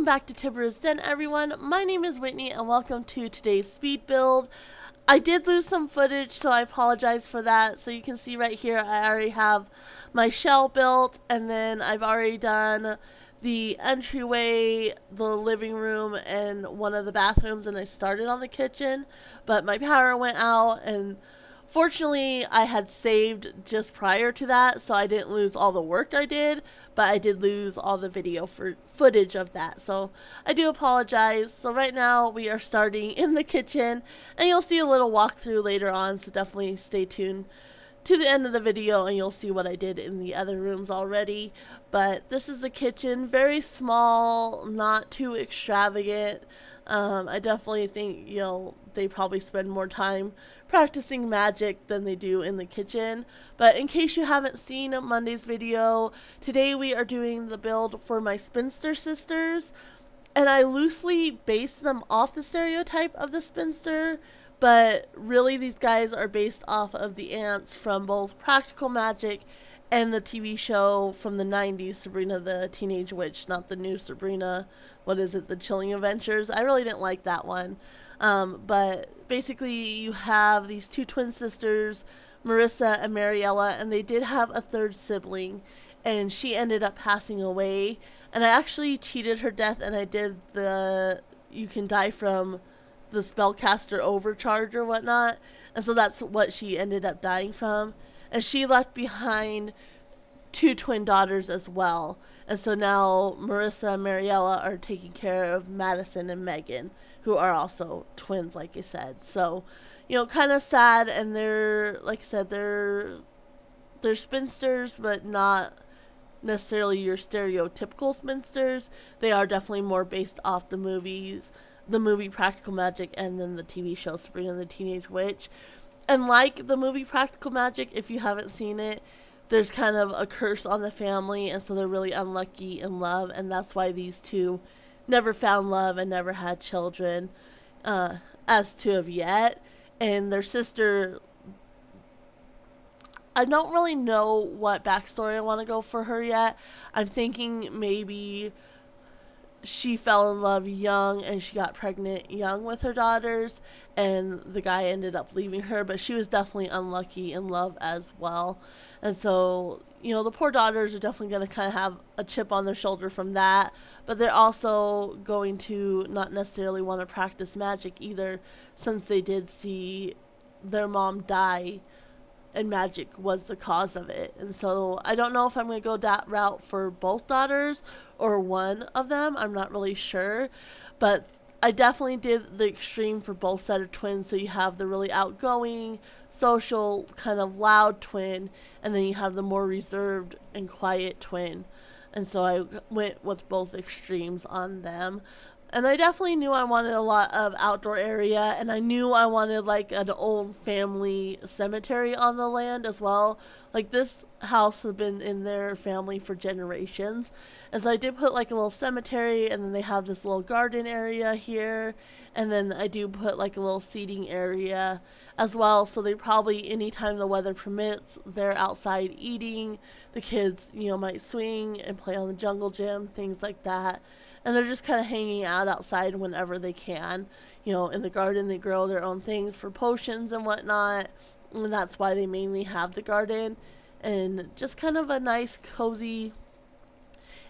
Welcome back to Tibbers Den, everyone. My name is Whitney and welcome to today's speed build. I did lose some footage, so I apologize for that. So you can see right here I already have my shell built, and then I've already done the entryway, the living room, and one of the bathrooms, and I started on the kitchen, but my power went out, and fortunately I had saved just prior to that, so I didn't lose all the work I did, but I did lose all the video footage of that, so I do apologize. So right now we are starting in the kitchen, and you'll see a little walkthrough later on, so definitely stay tuned to the end of the video and you'll see what I did in the other rooms already. But this is the kitchen, very small, not too extravagant. I definitely think, they probably spend more time practicing magic than they do in the kitchen. But in case you haven't seen Monday's video, today we are doing the build for my Spinster sisters, and I loosely based them off the stereotype of the spinster, but really these guys are based off of the aunts from both Practical Magic and the TV show from the 90s, Sabrina the Teenage Witch, not the new Sabrina, what is it, The Chilling Adventures. I really didn't like that one. But basically you have these two twin sisters, Marissa and Mariella, and they did have a third sibling, and she ended up passing away. And I actually cheated her death, and I did the you can die from the spellcaster overcharge or whatnot, and so that's what she ended up dying from. And she left behind two twin daughters as well, and so now Marissa and Mariella are taking care of Madison and Megan, who are also twins, like I said. So kind of sad, and they're, like I said, they're spinsters, but not necessarily your stereotypical spinsters. They are definitely more based off the movie Practical Magic, and then the TV show Sabrina the Teenage Witch. And like the movie Practical Magic, if you haven't seen it, there's kind of a curse on the family, and so they're really unlucky in love, and that's why these two never found love and never had children, as two of yet. And their sister, I don't really know what backstory I want to go for her yet. I'm thinking maybe she fell in love young and she got pregnant young with her daughters, and the guy ended up leaving her, but she was definitely unlucky in love as well. And so the poor daughters are definitely going to kind of have a chip on their shoulder from that, but they're also going to not necessarily want to practice magic either, since they did see their mom die and magic was the cause of it. And so I don't know if I'm going to go that route for both daughters or one of them. I'm not really sure, but I definitely did the extreme for both set of twins. So you have the really outgoing, social, kind of loud twin, and then you have the more reserved and quiet twin. And so I went with both extremes on them. And I definitely knew I wanted a lot of outdoor area, and I knew I wanted like an old family cemetery on the land as well. Like, this house has been in their family for generations, and so I did put like a little cemetery, and then they have this little garden area here, and then I do put like a little seating area as well, so they probably, anytime the weather permits, they're outside eating. The kids might swing and play on the jungle gym, things like that. And they're just kind of hanging out outside whenever they can. In the garden they grow their own things for potions and whatnot. And that's why they mainly have the garden. And just kind of a nice, cozy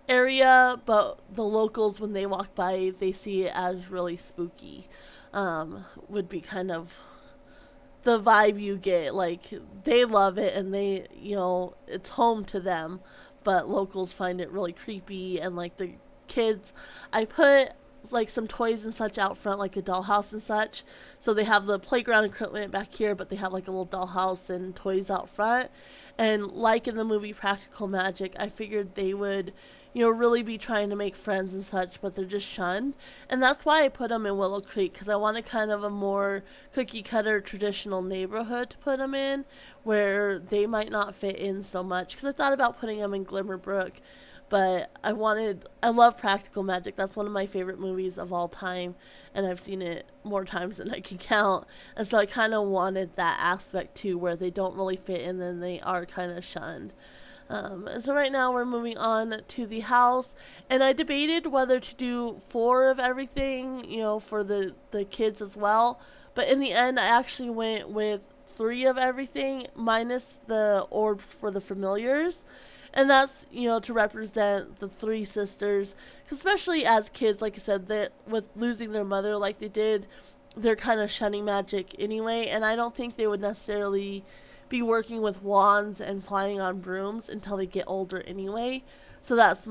area. But the locals, when they walk by, they see it as really spooky. Would be kind of the vibe you get. Like, they love it and they, it's home to them. But locals find it really creepy, and like the kids, I put like some toys and such out front, like a dollhouse and such, so they have the playground equipment back here, but they have like a little dollhouse and toys out front. And like in the movie Practical Magic, I figured they would really be trying to make friends and such, but they're just shunned. And that's why I put them in Willow Creek, because I wanted kind of a more cookie cutter traditional neighborhood to put them in, where they might not fit in so much, because I thought about putting them in Glimmerbrook. But I love Practical Magic. That's one of my favorite movies of all time, and I've seen it more times than I can count. And so I kind of wanted that aspect too, where they don't really fit in and they are kind of shunned. And so right now we're moving on to the house, and I debated whether to do 4 of everything, for the kids as well. But in the end, I actually went with 3 of everything, minus the orbs for the familiars. And that's, to represent the 3 sisters. 'Cause especially as kids, like I said, that with losing their mother like they did, they're kind of shunning magic anyway. And I don't think they would necessarily be working with wands and flying on brooms until they get older anyway. So that's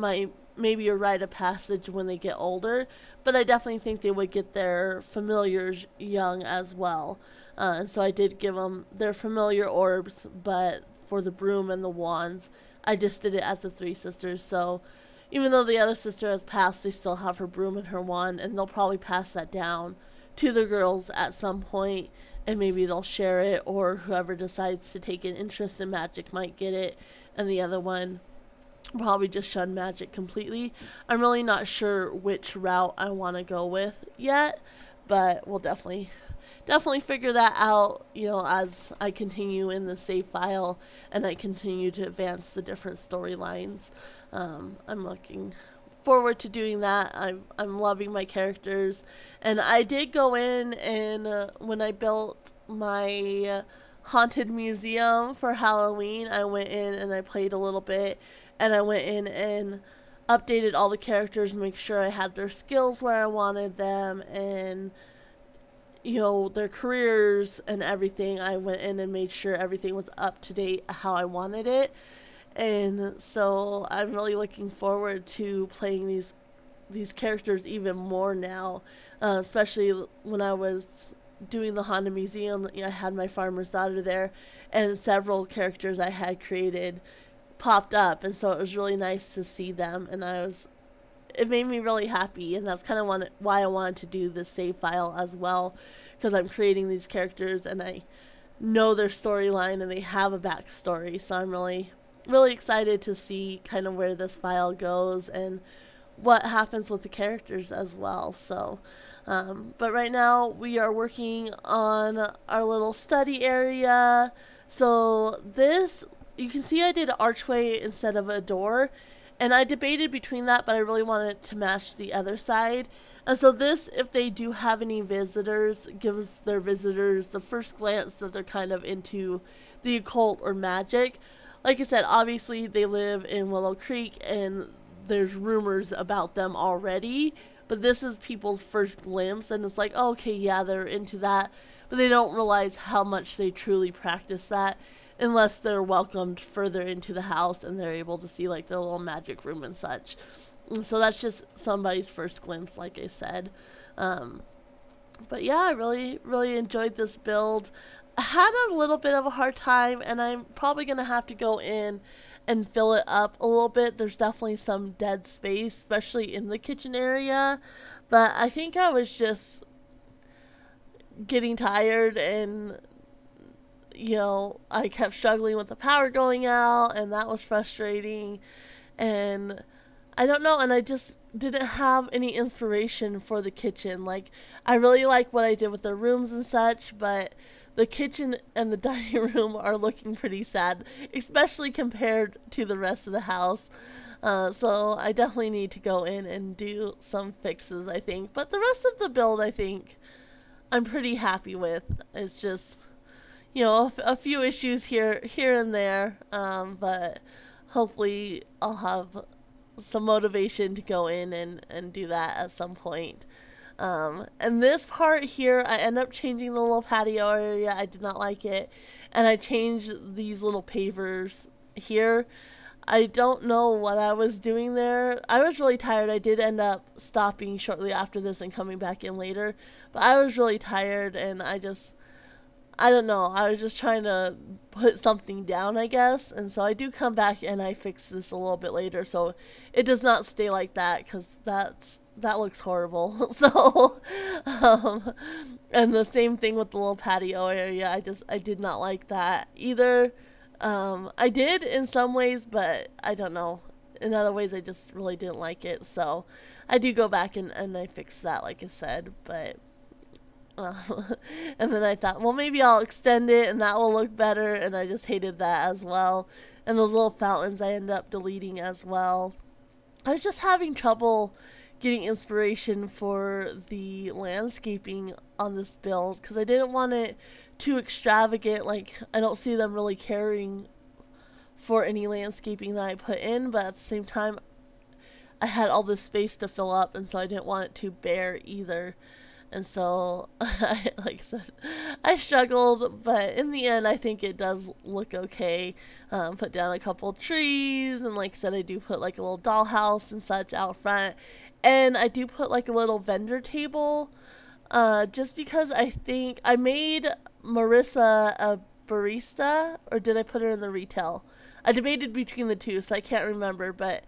maybe a rite of passage when they get older. But I definitely think they would get their familiars young as well. And so I did give them their familiar orbs, but for the broom and the wands, I just did it as the 3 sisters. So even though the other sister has passed, they still have her broom and her wand, and they'll probably pass that down to the girls at some point, and maybe they'll share it, or whoever decides to take an interest in magic might get it, and the other one probably just shun magic completely. I'm really not sure which route I want to go with yet, but we'll definitely figure that out, as I continue in the save file and I continue to advance the different storylines. I'm looking forward to doing that. I'm loving my characters, and I did go in and when I built my haunted museum for Halloween, I went in and I played a little bit, and I went in and updated all the characters, make sure I had their skills where I wanted them, and their careers and everything. I went in and made sure everything was up to date how I wanted it. And so I'm really looking forward to playing these characters even more now, especially when I was doing the Honda Museum. I had my farmer's daughter there, and several characters I had created popped up, and so it was really nice to see them, and it made me really happy, and that's kind of why I wanted to do this save file as well, because I'm creating these characters and I know their storyline and they have a backstory. So I'm really, really excited to see kind of where this file goes and what happens with the characters as well. So, but right now we are working on our little study area. So this, you can see I did an archway instead of a door. And I debated between that, but I really wanted to match the other side. And so this, if they do have any visitors, gives their visitors the first glance that they're kind of into the occult or magic. Like I said, obviously they live in Willow Creek and there's rumors about them already. But this is people's first glimpse, and it's like, oh, okay, yeah, they're into that. But they don't realize how much they truly practice that, unless they're welcomed further into the house and they're able to see like their little magic room and such. And so that's just somebody's first glimpse, like I said. But yeah, I really, really enjoyed this build. I had a little bit of a hard time, and I'm probably going to have to go in and fill it up a little bit. There's definitely some dead space, especially in the kitchen area. But I think I was just getting tired, and I kept struggling with the power going out, and that was frustrating. And I don't know, and I just didn't have any inspiration for the kitchen. Like, I really like what I did with the rooms and such, but the kitchen and the dining room are looking pretty sad, especially compared to the rest of the house. So I definitely need to go in and do some fixes, I think. But the rest of the build, I think I'm pretty happy with. It's just, a few issues here and there, but hopefully I'll have some motivation to go in and do that at some point. And this part here, I end up changing the little patio area. I did not like it, and I changed these little pavers here. I don't know what I was doing there. I was really tired. I did end up stopping shortly after this and coming back in later, but I was really tired, and I don't know. I was just trying to put something down, I guess. And so I do come back and I fix this a little bit later. So it does not stay like that, because that looks horrible. So, and the same thing with the little patio area. I did not like that either. I did in some ways, but I don't know. In other ways, I just really didn't like it. So I do go back and I fix that, like I said. But Um, and then I thought, well, maybe I'll extend it and that will look better. And I just hated that as well. And those little fountains I ended up deleting as well. I was just having trouble getting inspiration for the landscaping on this build because I didn't want it too extravagant. Like, I don't see them really caring for any landscaping that I put in, but at the same time, I had all this space to fill up, and so I didn't want it too bare either. And so, like I said, I struggled, but in the end, I think it does look okay. Put down a couple trees, and like I said, I do put like a little dollhouse and such out front. And I do put like a little vendor table, just because I think I made Marissa a barista, or did I put her in the retail? I debated between the two, so I can't remember, but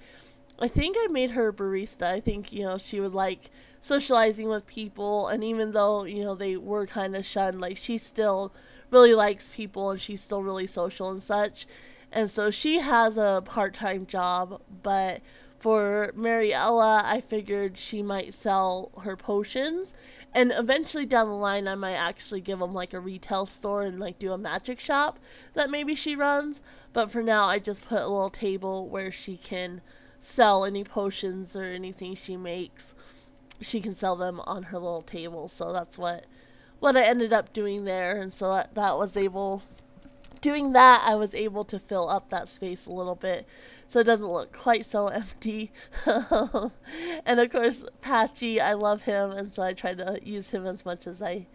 I think I made her a barista. I think, she would like socializing with people, and even though, they were kind of shunned, like, she still really likes people, and she's still really social and such. And so she has a part-time job, but for Mariella, I figured she might sell her potions, and eventually down the line, I might actually give them like a retail store and like do a magic shop that maybe she runs. But for now, I just put a little table where she can sell any potions or anything she makes. She can sell them on her little table. So that's what I ended up doing there. And so that was able, doing that, I was able to fill up that space a little bit so it doesn't look quite so empty. And of course, Patchy, I love him, and so I try to use him as much as I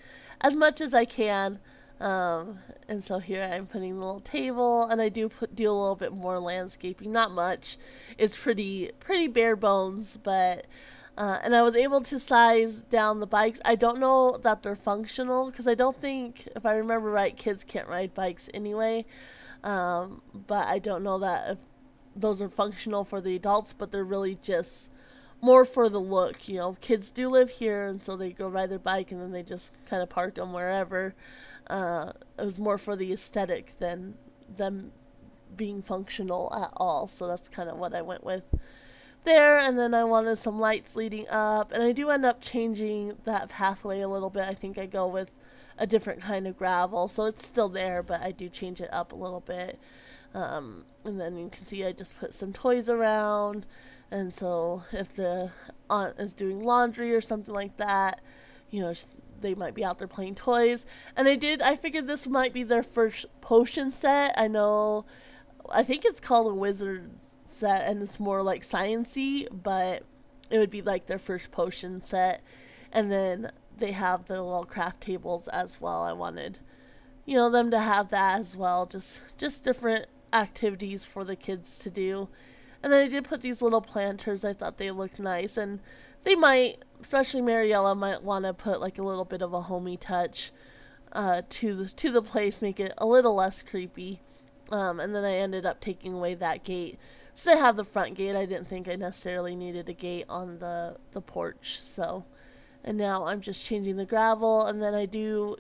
can. And so here I'm putting the little table, and I do a little bit more landscaping, not much. It's pretty bare bones, but and I was able to size down the bikes. I don't know that they're functional because I don't think, if I remember right, kids can't ride bikes anyway. But I don't know that if those are functional for the adults, but they're really just more for the look. Kids do live here, and so they go ride their bike and then they just kind of park them wherever. It was more for the aesthetic than them being functional at all. So that's kind of what I went with there. And then I wanted some lights leading up, and I do end up changing that pathway a little bit. I think I go with a different kind of gravel, so it's still there, but I do change it up a little bit. And then you can see I just put some toys around, and so if the aunt is doing laundry or something like that, they might be out there playing toys. And I figured this might be their first potion set. I think it's called a wizard set, and it's more like science-y, but it would be like their first potion set. And then they have their little craft tables as well. I wanted, them to have that as well. Just different activities for the kids to do. And then I did put these little planters. I thought they looked nice, and they might, especially Mariella, might want to put like a little bit of a homey touch to the place, make it a little less creepy. And then I ended up taking away that gate. So I have the front gate. I didn't think I necessarily needed a gate on the porch. So, and now I'm just changing the gravel, and then I do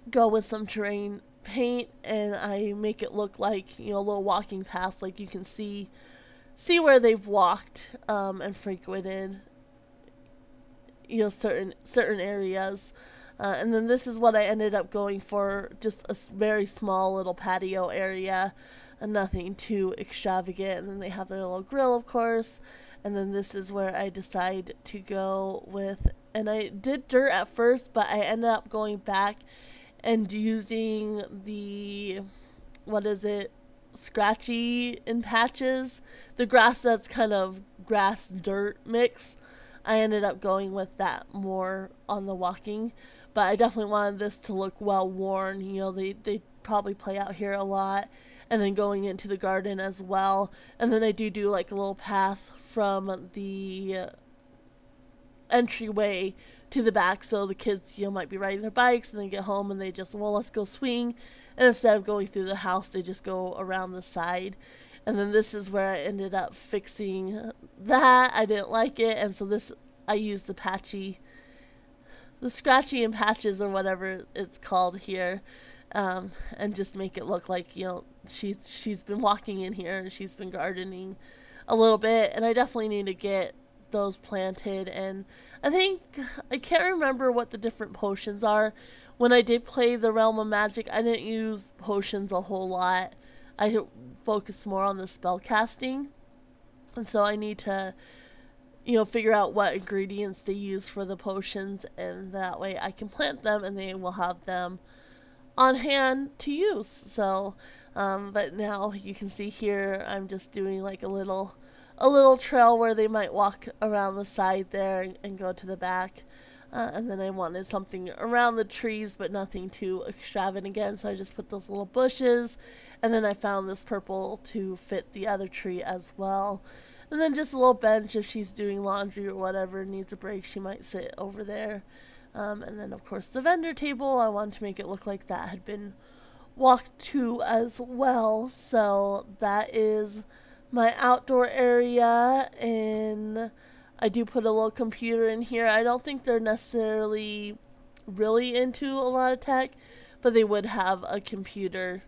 go with some terrain paint, and I make it look like, a little walking path, like you can see where they've walked and frequented, certain areas. And then this is what I ended up going for, just a very small little patio area, and nothing too extravagant. And then they have their little grill, of course. And then this is where I decide to go with, and I did dirt at first, but I ended up going back and using the, scratchy in patches, the grass that's kind of grass dirt mix. I ended up going with that more on the walking, but I definitely wanted this to look well worn. They probably play out here a lot, and then going into the garden as well. And then I do like a little path from the entryway to the back, so the kids might be riding their bikes and they get home and they just, let's go swing, and instead of going through the house they just go around the side. And then this is where I ended up fixing that. I didn't like it, and so this, I used the scratchy and patches, or whatever it's called here, and just make it look like she's been walking in here and she's been gardening a little bit. And I definitely need to get those planted. And I can't remember what the different potions are. When I did play the Realm of Magic, I didn't use potions a whole lot. I focused more on the spell casting. And so I need to, figure out what ingredients they use for the potions, and that way I can plant them and they will have them on hand to use. So, but now you can see here I'm just doing like a little trail where they might walk around the side there and go to the back. And then I wanted something around the trees, but nothing too extravagant again. So I just put those little bushes, and then I found this purple to fit the other tree as well. And then just a little bench if she's doing laundry or whatever, needs a break, she might sit over there. And then, of course, the vendor table, I wanted to make it look like that had been walked to as well. So that is my outdoor area, and I do put a little computer in here. I don't think they're necessarily really into a lot of tech, but they would have a computer,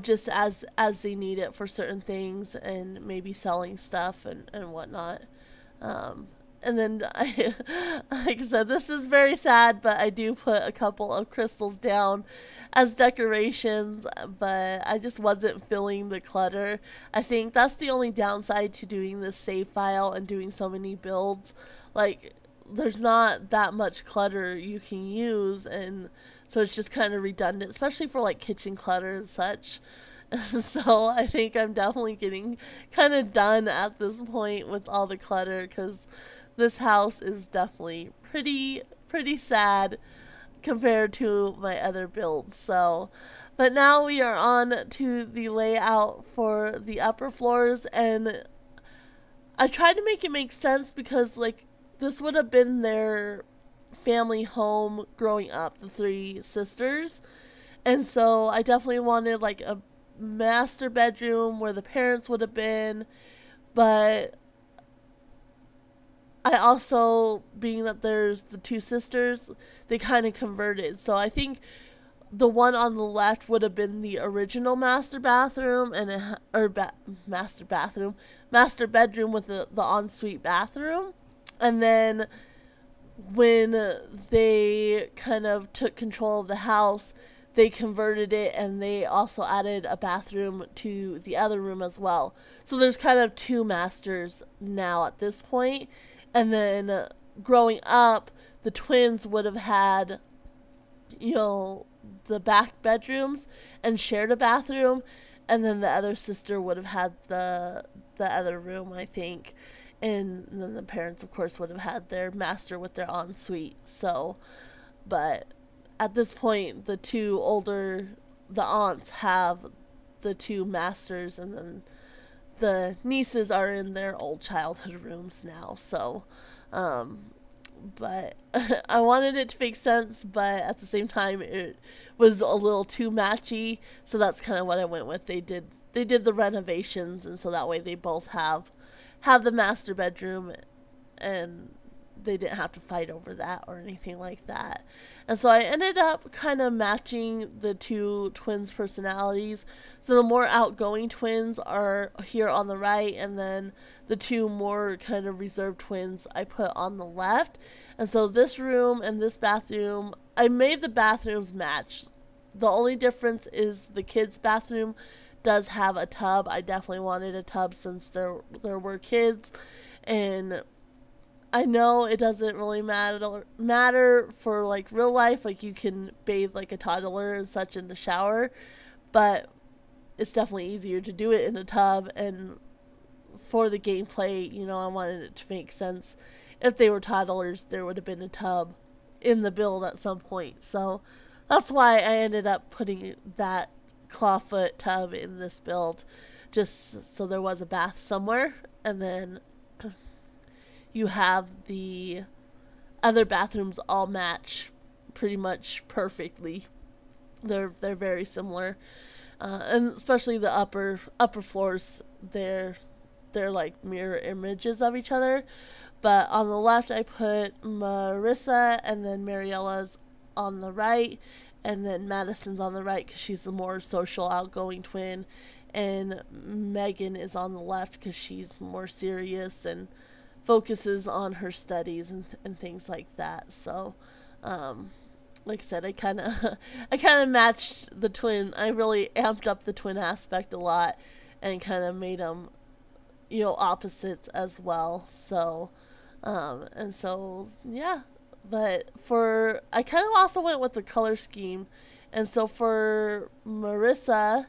just as they need it for certain things, and maybe selling stuff and whatnot. And then like I said, this is very sad, but I do put a couple of crystals down as decorations, but I just wasn't feeling the clutter. I think that's the only downside to doing this save file and doing so many builds. Like, there's not that much clutter you can use, and so it's just kind of redundant, especially for like kitchen clutter and such. So I think I'm definitely getting kind of done at this point with all the clutter, because this house is definitely pretty sad compared to my other builds. So, but now we are on to the layout for the upper floors, and I tried to make it make sense because like this would have been their family home growing up, the three sisters. And so I definitely wanted like a master bedroom where the parents would have been, but I also, being that there's the two sisters, they kind of converted. So I think the one on the left would have been the original master bathroom, and master bedroom with the ensuite bathroom. And then when they kind of took control of the house, they converted it, and they also added a bathroom to the other room as well. So there's kind of two masters now at this point. And then growing up, the twins would have had, the back bedrooms and shared a bathroom, and then the other sister would have had the other room, I think. And then the parents, of course, would have had their master with their ensuite. So, but at this point, the aunts have the two masters, and then the nieces are in their old childhood rooms now. So, but I wanted it to make sense, but at the same time, it was a little too matchy. So that's kind of what I went with. They did the renovations, and so that way they both have the master bedroom, and they didn't have to fight over that or anything like that. And so I ended up kind of matching the two twins' personalities. So the more outgoing twins are here on the right, and then the two more kind of reserved twins I put on the left. And so this room and this bathroom, I made the bathrooms match. The only difference is the kids' bathroom does have a tub. I definitely wanted a tub since there were kids, and I know it doesn't really matter for like real life, like you can bathe like a toddler and such in the shower, but it's definitely easier to do it in a tub. And for the gameplay, I wanted it to make sense. If they were toddlers, there would have been a tub in the build at some point. So that's why I ended up putting that clawfoot tub in this build, just so there was a bath somewhere. And then you have the other bathrooms all match pretty much perfectly. They're very similar, and especially the upper floors. They're like mirror images of each other. But on the left, I put Marissa, and then Mariella's on the right, and then Madison's on the right because she's the more social, outgoing twin, and Megan is on the left because she's more serious and focuses on her studies and things like that. So, like I said, I kind of I kind of matched the twin. I really amped up the twin aspect a lot and kind of made them, opposites as well. So, and so yeah. But I kind of also went with the color scheme, and so for Marissa,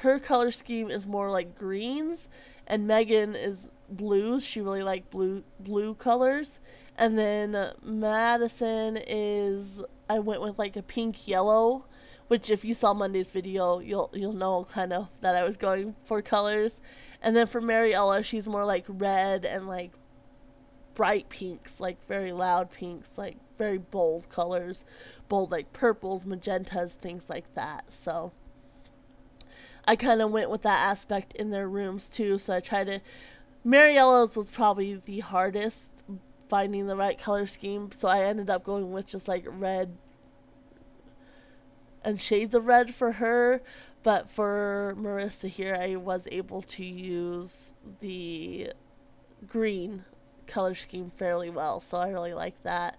her color scheme is more like greens, and Megan is blues. She really liked blue colors, and then Madison is, I went with like a pink yellow, which if you saw Monday's video, you'll know kind of that I was going for colors, and then for Mariella, she's more like red and like bright pinks, like very loud pinks, like very bold colors, bold like purples, magentas, things like that. So I kind of went with that aspect in their rooms too. So I tried to, Mariella's was probably the hardest finding the right color scheme. So I ended up going with just like red and shades of red for her. But for Marissa here, I was able to use the green color scheme fairly well, so I really like that.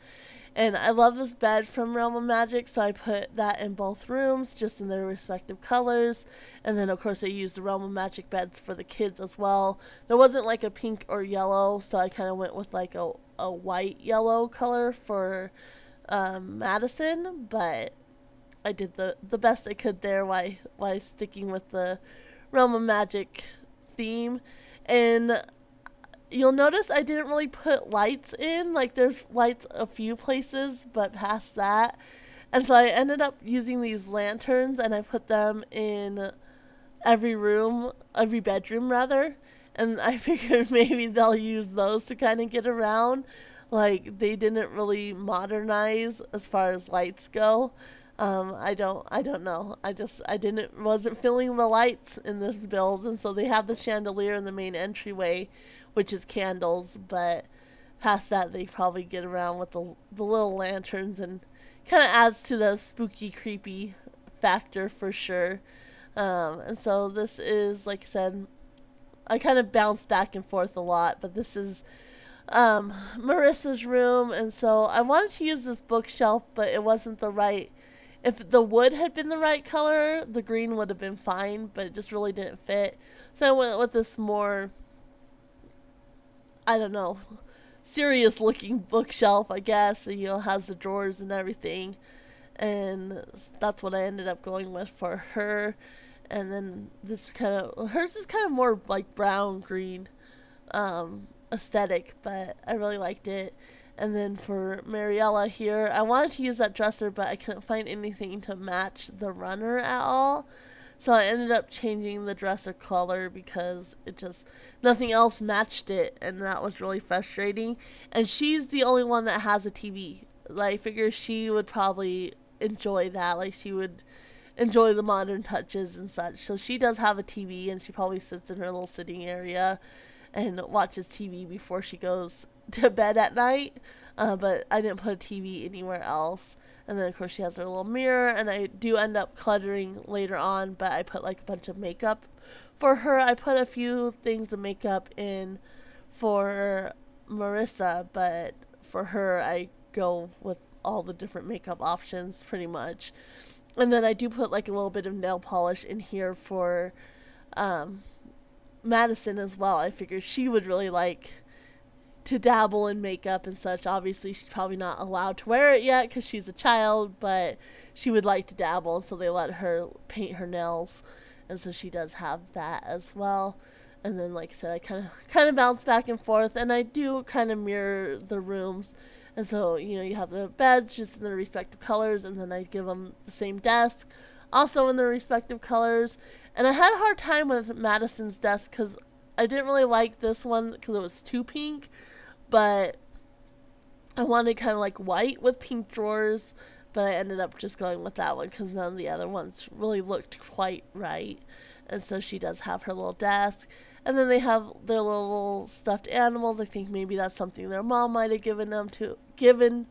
And I love this bed from Realm of Magic, so I put that in both rooms, just in their respective colors. And then, of course, I used the Realm of Magic beds for the kids as well. There wasn't like a pink or yellow, so I kind of went with like a white yellow color for Madison, but I did the best I could there while sticking with the Realm of Magic theme. And you'll notice I didn't really put lights in. Like, there's lights a few places, but past that. And so I ended up using these lanterns, and I put them in every bedroom, rather. And I figured maybe they'll use those to kind of get around. Like, they didn't really modernize as far as lights go. I don't know. Wasn't feeling the lights in this build, and so they have the chandelier in the main entryway, which is candles, but past that they probably get around with the little lanterns, and kind of adds to the spooky, creepy factor for sure. And so this is, like I said, I kind of bounced back and forth a lot, but this is Marissa's room, and so I wanted to use this bookshelf, but it wasn't the right. If the wood had been the right color, the green would have been fine, but it just really didn't fit. So I went with this more, I don't know, serious looking bookshelf, I guess. And, has the drawers and everything. And that's what I ended up going with for her. And then hers is kind of more like brown green aesthetic, but I really liked it. And then for Mariella here, I wanted to use that dresser, but I couldn't find anything to match the runner at all. So I ended up changing the dresser color because nothing else matched it, and that was really frustrating. And she's the only one that has a TV. I figure she would probably enjoy that. Like, she would enjoy the modern touches and such. So she does have a TV, and she probably sits in her little sitting area and watches TV before she goes to bed at night. But I didn't put a TV anywhere else. And then, of course, she has her little mirror, and I do end up cluttering later on, but I put like a bunch of makeup for her. I put a few things of makeup in for Marissa, but for her, I go with all the different makeup options pretty much. And then I do put like a little bit of nail polish in here for Madison as well. I figured she would really like to dabble in makeup and such. Obviously, she's probably not allowed to wear it yet because she's a child, but she would like to dabble, so they let her paint her nails, and so she does have that as well. And then, like I said, I kind of bounce back and forth, and I do kind of mirror the rooms. And so, you have the beds just in their respective colors, and then I give them the same desk, also in their respective colors. And I had a hard time with Madison's desk because I didn't really like this one because it was too pink, but I wanted kind of like white with pink drawers, but I ended up just going with that one because none of the other ones really looked quite right. And so she does have her little desk. And then they have their little stuffed animals. I think maybe that's something their mom might have given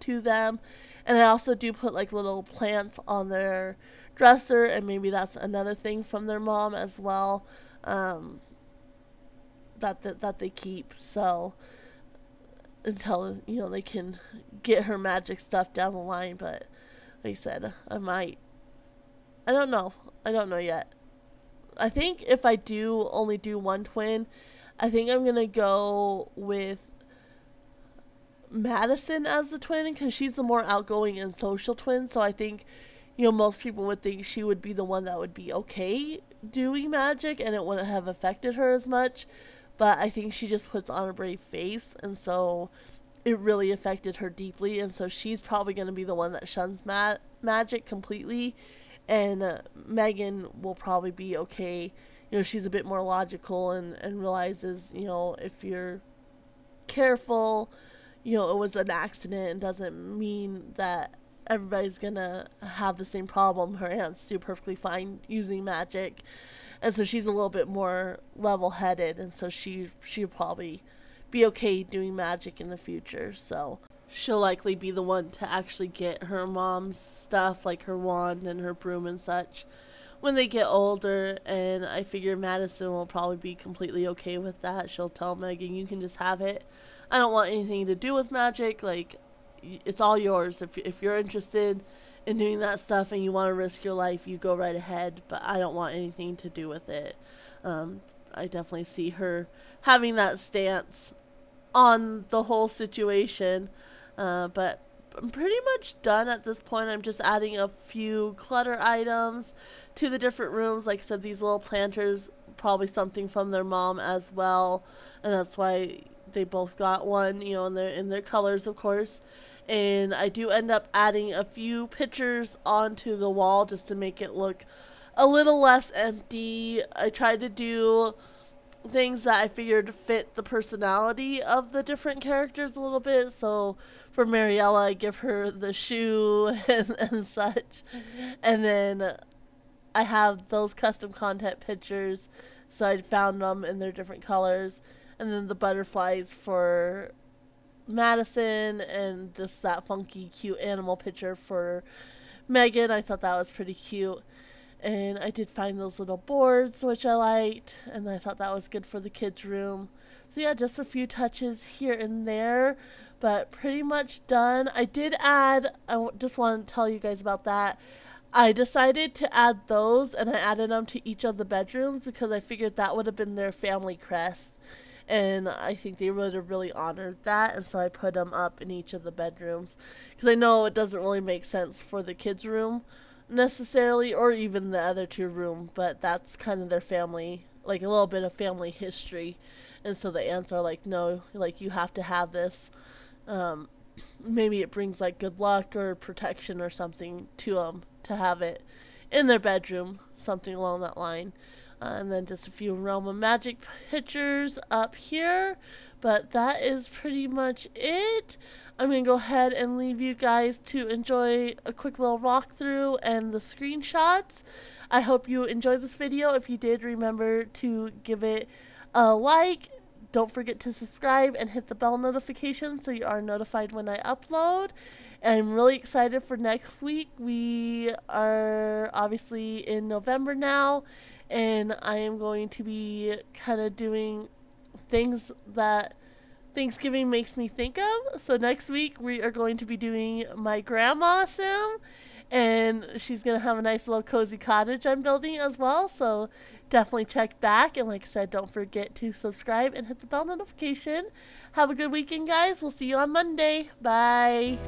to them. And I also do put like little plants on their dresser, and maybe that's another thing from their mom as well, that they keep. So until they can get her magic stuff down the line. But like I said, I don't know yet. I think if I do only do one twin, I think I'm gonna go with Madison as the twin because she's the more outgoing and social twin. So I think most people would think she would be the one that would be okay doing magic and it wouldn't have affected her as much. But I think she just puts on a brave face, and so it really affected her deeply. And so she's probably going to be the one that shuns magic completely. And Megan will probably be okay. She's a bit more logical and realizes, if you're careful, it was an accident and doesn't mean that everybody's going to have the same problem. Her aunts do perfectly fine using magic. And so she's a little bit more level-headed, and so she'll probably be okay doing magic in the future. So she'll likely be the one to actually get her mom's stuff, like her wand and her broom and such, when they get older. And I figure Madison will probably be completely okay with that. She'll tell Megan, you can just have it. I don't want anything to do with magic. Like, it's all yours. If you're interested in doing that stuff and you want to risk your life, you go right ahead, but I don't want anything to do with it. I definitely see her having that stance on the whole situation, but I'm pretty much done at this point. I'm just adding a few clutter items to the different rooms. Like I said, these little planters, probably something from their mom as well, and that's why they both got one, in their colors, of course. And I do end up adding a few pictures onto the wall just to make it look a little less empty. I tried to do things that I figured fit the personality of the different characters a little bit. So for Mariella, I give her the shoe and such. And then I have those custom content pictures. So I found them in their different colors. And then the butterflies for Madison, and just that funky cute animal picture for Megan. I thought that was pretty cute. And I did find those little boards which I liked, and I thought that was good for the kids room. So yeah, just a few touches here and there, but pretty much done. I did add, just want to tell you guys about that, I decided to add those, and I added them to each of the bedrooms because I figured that would have been their family crest. And I think they would have really honored that. And so I put them up in each of the bedrooms. Because I know it doesn't really make sense for the kids' room necessarily, or even the other two rooms. But that's kind of their family, like a little bit of family history. And so the aunts are like, no, like you have to have this. Maybe it brings like good luck or protection or something to them to have it in their bedroom. Something along that line. And then just a few Realm of Magic pictures up here. But that is pretty much it. I'm going to go ahead and leave you guys to enjoy a quick little walkthrough and the screenshots. I hope you enjoyed this video. If you did, remember to give it a like. Don't forget to subscribe and hit the bell notification so you are notified when I upload. And I'm really excited for next week. We are obviously in November now. And I am going to be kind of doing things that Thanksgiving makes me think of. So next week we are going to be doing my grandma sim. And she's going to have a nice little cozy cottage I'm building as well. So definitely check back. And like I said, don't forget to subscribe and hit the bell notification. Have a good weekend, guys. We'll see you on Monday. Bye.